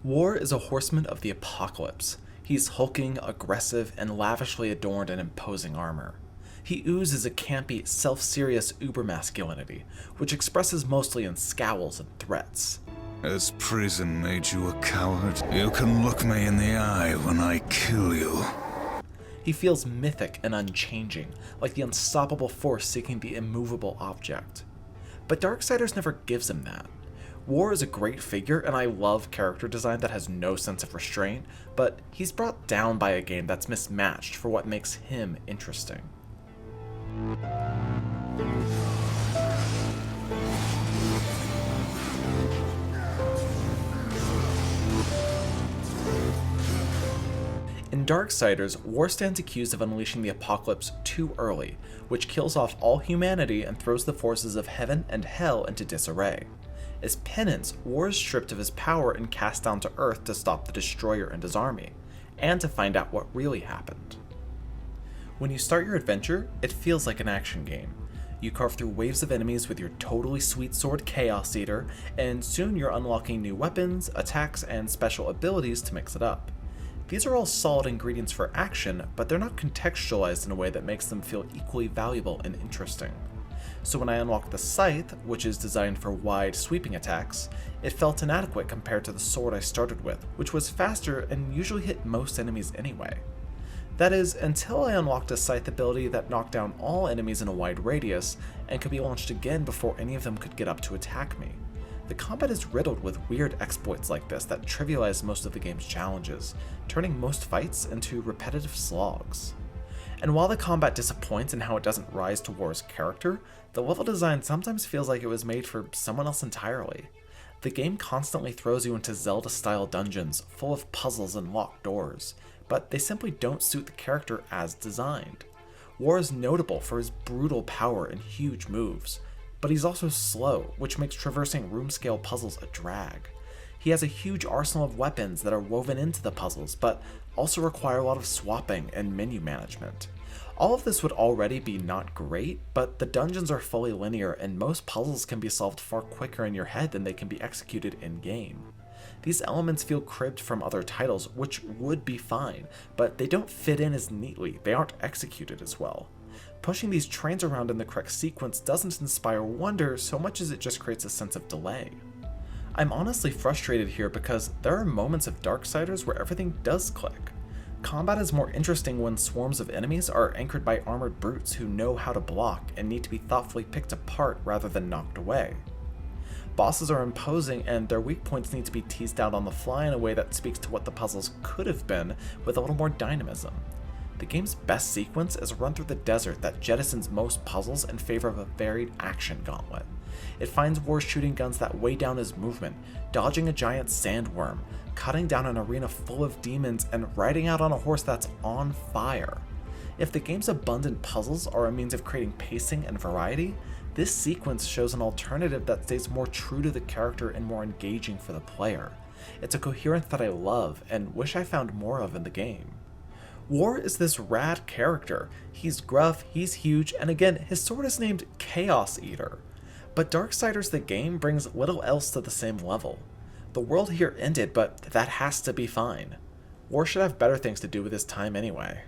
War is a horseman of the apocalypse. He's hulking, aggressive, and lavishly adorned in imposing armor. He oozes a campy, self-serious uber-masculinity, which expresses mostly in scowls and threats. Has prison made you a coward? You can look me in the eye when I kill you. He feels mythic and unchanging, like the unstoppable force seeking the immovable object. But Darksiders never gives him that. War is a great figure, and I love character design that has no sense of restraint, but he's brought down by a game that's mismatched for what makes him interesting. In Darksiders, War stands accused of unleashing the apocalypse too early, which kills off all humanity and throws the forces of heaven and hell into disarray. As penance, War is stripped of his power and cast down to Earth to stop the Destroyer and his army, and to find out what really happened. When you start your adventure, it feels like an action game. You carve through waves of enemies with your totally sweet sword Chaos Eater, and soon you're unlocking new weapons, attacks, and special abilities to mix it up. These are all solid ingredients for action, but they're not contextualized in a way that makes them feel equally valuable and interesting. So when I unlocked the Scythe, which is designed for wide, sweeping attacks, it felt inadequate compared to the sword I started with, which was faster and usually hit most enemies anyway. That is, until I unlocked a Scythe ability that knocked down all enemies in a wide radius, and could be launched again before any of them could get up to attack me. The combat is riddled with weird exploits like this that trivialize most of the game's challenges, turning most fights into repetitive slogs. And while the combat disappoints in how it doesn't rise to War's character, the level design sometimes feels like it was made for someone else entirely. The game constantly throws you into Zelda-style dungeons full of puzzles and locked doors, but they simply don't suit the character as designed. War is notable for his brutal power and huge moves, but he's also slow, which makes traversing room-scale puzzles a drag. He has a huge arsenal of weapons that are woven into the puzzles, but also require a lot of swapping and menu management. All of this would already be not great, but the dungeons are fully linear and most puzzles can be solved far quicker in your head than they can be executed in-game. These elements feel cribbed from other titles, which would be fine, but they don't fit in as neatly, they aren't executed as well. Pushing these trains around in the correct sequence doesn't inspire wonder so much as it just creates a sense of delay. I'm honestly frustrated here because there are moments of Darksiders where everything does click. Combat is more interesting when swarms of enemies are anchored by armored brutes who know how to block and need to be thoughtfully picked apart rather than knocked away. Bosses are imposing and their weak points need to be teased out on the fly in a way that speaks to what the puzzles could have been with a little more dynamism. The game's best sequence is a run through the desert that jettisons most puzzles in favor of a varied action gauntlet. It finds War shooting guns that weigh down his movement, dodging a giant sandworm, cutting down an arena full of demons, and riding out on a horse that's on fire. If the game's abundant puzzles are a means of creating pacing and variety, this sequence shows an alternative that stays more true to the character and more engaging for the player. It's a coherence that I love and wish I found more of in the game. War is this rad character. He's gruff, he's huge, and again, his sword is named Chaos Eater. But Darksiders the game brings little else to the same level. The world here ended, but that has to be fine. War should have better things to do with his time anyway.